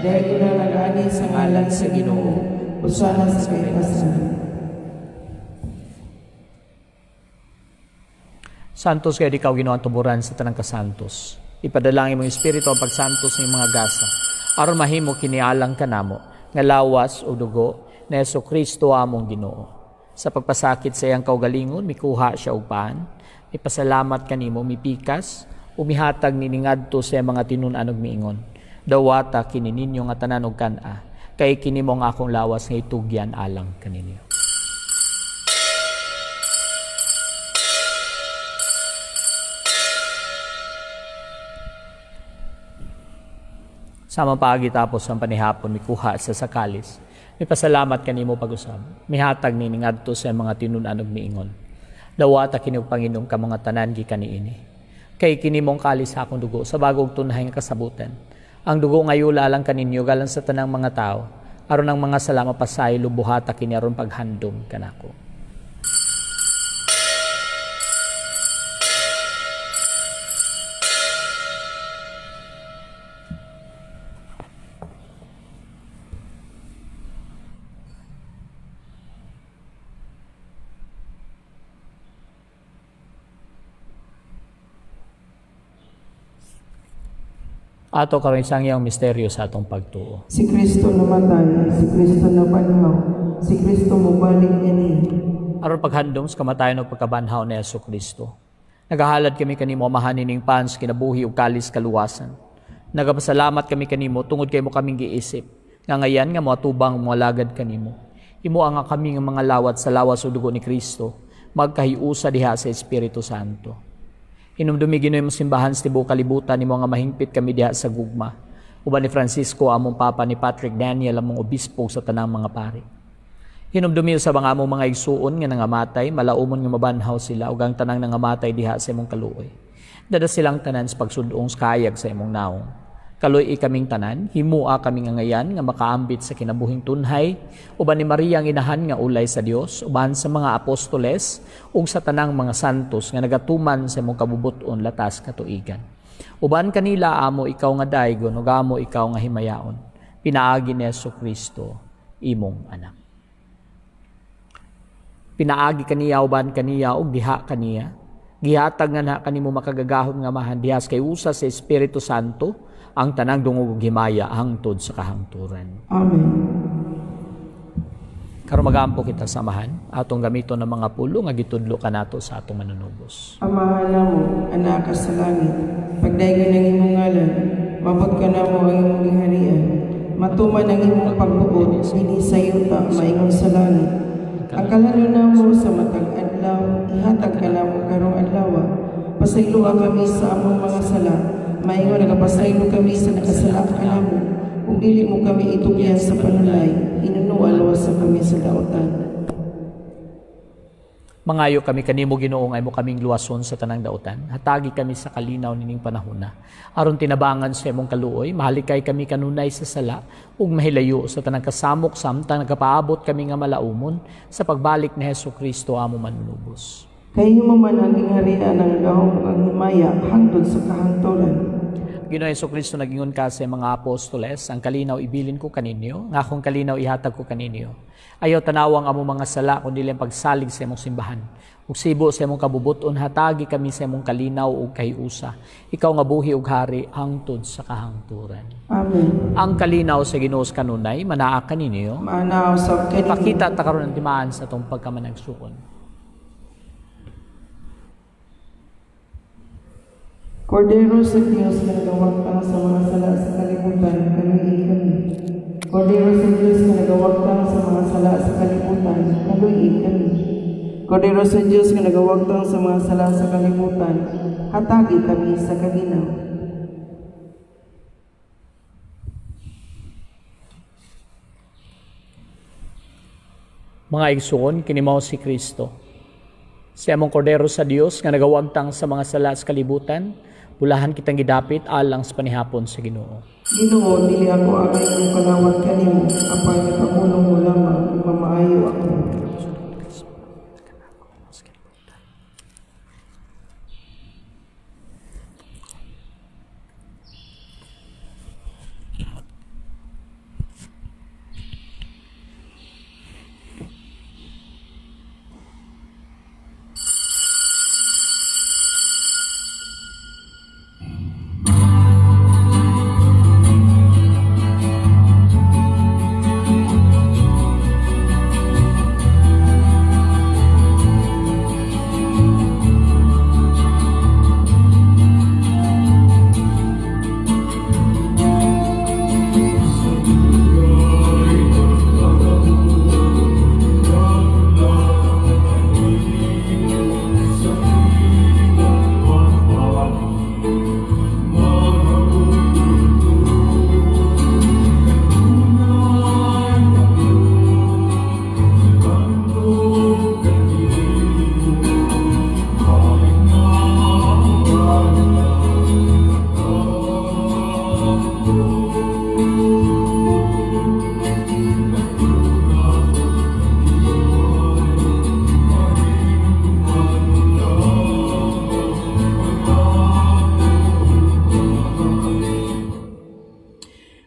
[SPEAKER 1] Dahil na nag-ani sa ngalan sa Ginoo, usana sa kaitasan.
[SPEAKER 3] Santos kaya ikaw Ginoo ang tuburan sa tanang kasantos. Ipadalangin mo yung Espiritu ang pagsantos ng mga gasa. Aron mahimo kinialang kanamo nga lawas o dugo na Jesucristo among Ginoo. Sa pagpasakit sa iyang kaugalingon, mikuha siya og paan, ipasalamat kanimo, mipikas, umihatag niningadto sa mga tinunan og miingon. Dawata kini ninyo nga tanan og kan-a, kay kini mo ang akong lawas nga itugyan alang kaninyo. Sama paagi tapos ang panihapon, mikuha sa sakalis. May pasalamat kanimo pag-usab. Mihatag ni ngadto sa mga tinunan og miingon. Dawata kini og Panginoon ka mga tanan gikan niini. Kay kini mong kalis akong dugo sa bagong tunhay nga kasabutan. Ang dugo nga yula lang kaninyo galang sa tanang mga tao. Aron ang mga sala mapasay lubuhata kini aron paghandom kanako. Ato karon isang iyang misteryo sa atong pagtuo.
[SPEAKER 1] Si Kristo namatay, si Kristo nabanhaw, si Kristo mubalik ini.
[SPEAKER 3] Aron paghandom sa kamatayon o pagkabanhaw ni Jesucristo. Nagahalad kami kanimo amahan ning pans kinabuhi ug kalis kaluwasan. Nagapasalamat kami kanimo tungod kay mo kaming giisip. Nga ngayan nga moatubang mga lagad kanimo. Imo ang kami nga mga lawat sa lawas ug dugo ni Kristo magkahiusa diha sa Espiritu Santo. Hinumdumi Ginoo imong simbahan sa tibuok kalibutan nimo nga mahingpit kami diha sa gugma. Uban ni Francisco among papa ni Patrick Daniel among obispo sa tanang mga pari. Hinumdumi sa mga among mga igsuon nga nangamatay, malaumon nga mabanhaw sila ug ang tanang nangamatay diha sa imong kaluoy. Dada silang tanan sa pagsudong sa kayag sa imong naong. Kaluoy kaming tanan, himua kami nga ngayan nga makaambit sa kinabuhing tunhay, uban ni Maria ang inahan nga ulay sa Dios, uban sa mga apostoles ug sa tanang mga santos nga nagatuman sa imong kabubuton latas katuigan. Uban kanila amo ikaw nga daygon ug amo ikaw nga himayaon. Pinaagi ni Jesucristo imong anak. Pinaagi kaniya uban kaniya ug diha kaniya. Gihatag nga na kanimo makagagahom nga mahan dihas kay usa sa Espiritu Santo ang tanang dungog ug himaya hangtod sa kahangturan.
[SPEAKER 1] Amen.
[SPEAKER 3] Karon magampo kita samahan atong gamiton ng mga pulo nga gitudlo kanato sa atong manunubos.
[SPEAKER 1] Amahan namo, anak ka sa langit, pagdayon ng imong ngalan, mabot ka namo ang imong giharian, matuman ang imong pagbuot, hindi sa yuta, maingon sa langit. Ang kalalo namo sa matag adlaw, ihatag ka namo karong adlaw, pasayloa kami sa among mga sala, maingon nagapasaylo kami sa nakasala ka namo, kung dili mo kami itugyan sa panulay, inunuan lawas sa kami sa daotan.
[SPEAKER 3] Mangayo kami kanimo Ginoo nga imo kaming luwason sa tanang daotan. Hatagi kami sa kalinaw nining panahona. Aron tinabangan sa imong kaluoy, mahalikay kami kanunay sa sala ug mahilayo sa tanang kasamok samtang nagapaabot kami nga malaumon sa pagbalik ni Jesucristo amo manunubos.
[SPEAKER 1] Kayo man ang giharian ng gahom ang himaya hangtod sa kahangturan.
[SPEAKER 3] Ginoong Jesucristo nagingon ka sa mga apostoles, ang kalinaw ibilin ko kaninyo, nga akong kalinaw ihatag ko kaninyo. Ayaw tanawang amo mga sala, kundi lang pagsalig sa imong simbahan. Ug sibo sa imong kabubuton, hatagi kami sa imong kalinaw ug kayusa. Ikaw nga buhi ug hari, hangtod sa kahangturan.
[SPEAKER 1] Amen.
[SPEAKER 3] Ang kalinaw sa Ginoo kanunay, manaa kaninyo.
[SPEAKER 1] Maanaw sa kanimo.
[SPEAKER 3] Pakita ta karon ng timaan sa tong pagkamanagsuon.
[SPEAKER 1] Kordero sa Diyos na nagawagtang sa mga sala sa kalibutan, kaluhin kami. Kordero sa Diyos na nagawagtang sa mga sala sa kalibutan, kaluhin kami. Kordero sa Diyos na nagawagtang sa mga sala sa kalibutan, hatagi kami sa kaginaw.
[SPEAKER 3] Mga igsoon, kinimaw si Kristo. Si among kordero sa Dios nga nagawagtang sa mga sala sa kalibutan, bulahan kitang gidapit alang sa panihapon sa Ginoo.
[SPEAKER 1] Ginoo, dili ako agay kong kalawat kanimo, apay napamulong mo lamang, mamaayo ako.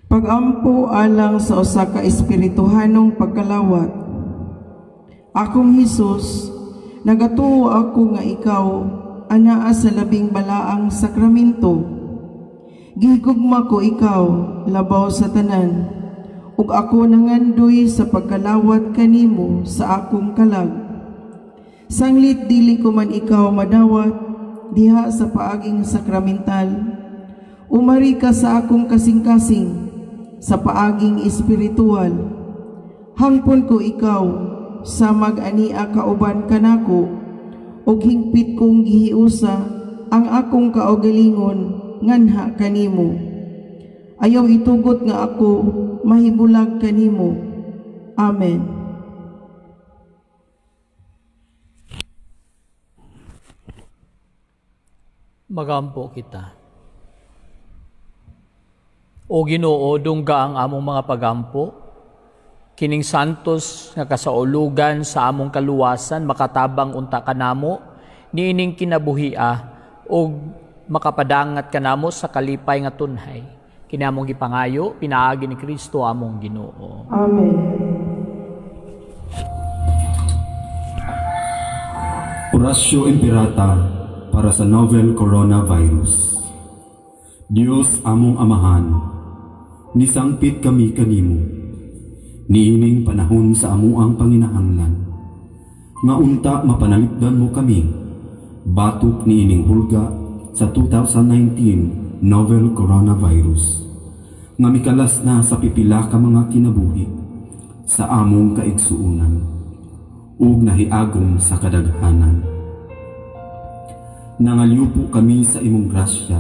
[SPEAKER 1] Pagampo alang sa usa ka espirituhanong pagkalawat. Akong Hesus, nagatuo ako nga ikaw anaa sa labing balaang sakramento. Gihigugma ko ikaw labaw sa tanan, ug ako nangandoy sa pagkalawat kanimo sa akong kalag. Sanglit dili ko man ikaw madawat diha sa paaging sakramental. Umari ka sa akong kasing-kasing sa paaging espiritual. Hangpon ko ikaw sa mag-ania kauban kanako, ug hingpit kong gihiusa ang akong kaugalingon nganha kanimo. Ayaw itugot nga ako mahibulag kanimo. Amen.
[SPEAKER 3] Magampo kita. O Ginoo, dungga ang among mga pagampo, kining santos nga kasaulugan sa among kaluwasan, makatabang unta kanamo, niining kinabuhia, o makapadangat kanamo sa kalipay nga tunhay. Kinamong gipangayo, pinaagi ni Kristo among Ginoo.
[SPEAKER 1] Amen.
[SPEAKER 5] Orasyo Imperata para sa novel coronavirus. Diyos among Amahan, nisangpit kami kanimo, niining panahon sa amuang panginahanglan, nga unta mapanalipdan mo kami, batok niining hulga sa 2019 novel coronavirus, nga mikalas na sa pipila ka mga kinabuhi, sa among kaigsuunan, ug nahiagom sa kadaghanan. Nangalyupo kami sa imong grasya,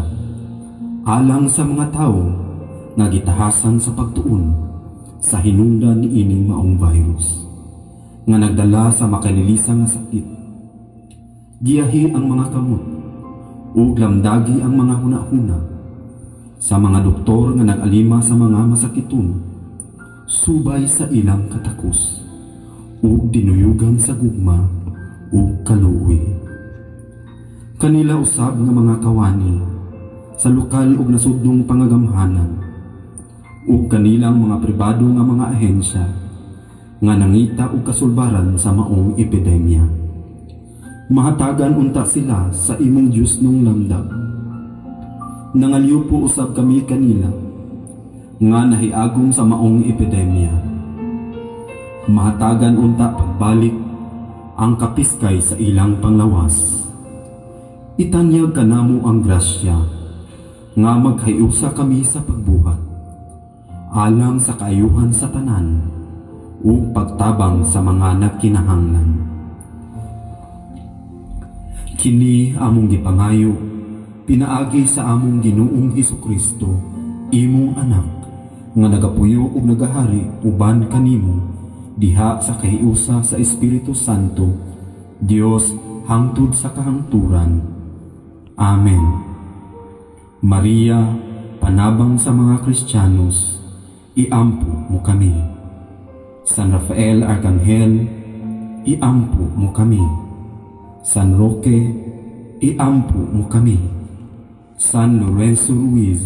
[SPEAKER 5] alang sa mga tao nga gitahasan sa pagtuon sa hinungdan ni ining maong virus nga nagdala sa makanilisan nga sakit. Giyahi ang mga kamot ug lamdagi ang mga hunahuna sa mga doktor nga nag-alima sa mga masakiton, subay sa ilang katakos ug dinuyugan sa gugma ug kaluoy. Kanila usab nga mga kawani sa lokal ug nasudnong pangagamhanan ug kanilang mga pribado nga mga ahensya nga nangita og kasulbaran sa maong epidemya. Mahatagan unta sila sa imong Dios nung lamdag. Nangalyo po usab kami kanila nga nahiagom sa maong epidemya. Mahatagan unta pagbalik ang kapiskay sa ilang panglawas. Itanyag kanamo ang grasya nga maghiusa kami sa pagbuhat alang sa kaayuhan sa tanan ug pagtabang sa mga nagkinahanglan. Kini among gipangayo pinaagi sa among Ginoong Hesukristo, imong anak nga nagapuyo ug nagahari uban kanimo diha sa kahiusa sa Espiritu Santo, Dios hangtod sa kahangturan. Amen. Maria, panabang sa mga Kristiyanos, iampo mo kami. San Rafael Arcangel, iampo mo kami. San Roque, iampo mo kami. San Lorenzo Ruiz,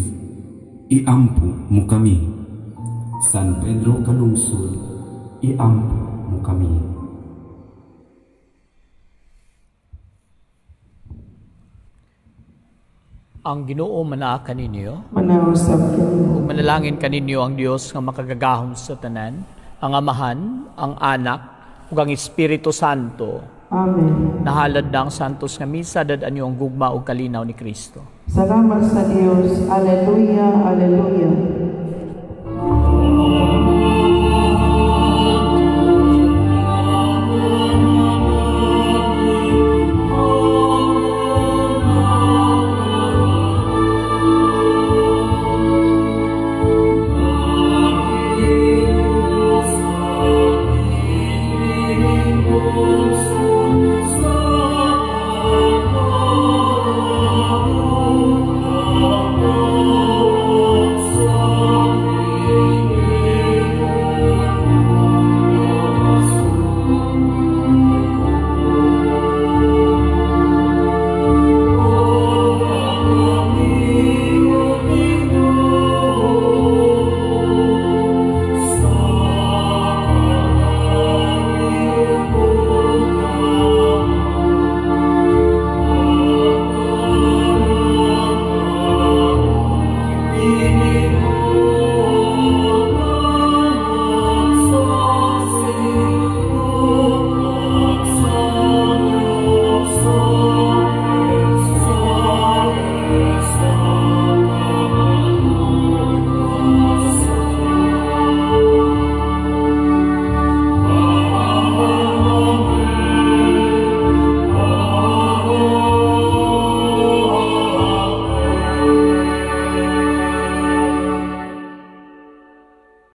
[SPEAKER 5] iampo mo kami. San Pedro Calungsod, iampo mo kami.
[SPEAKER 3] Ang Ginoo manaa kaninyo,
[SPEAKER 1] Manausap kayo.
[SPEAKER 3] ug manalangin kaninyo ang Dios nga makagagahom sa tanan, ang Amahan, ang Anak, ug ang Espiritu Santo.
[SPEAKER 1] Amen.
[SPEAKER 3] Nahalad na ang santos nga misa, dadan niyo ang gugma ug kalinaw ni Kristo.
[SPEAKER 1] Salamat sa Dios. Alleluia, alleluia.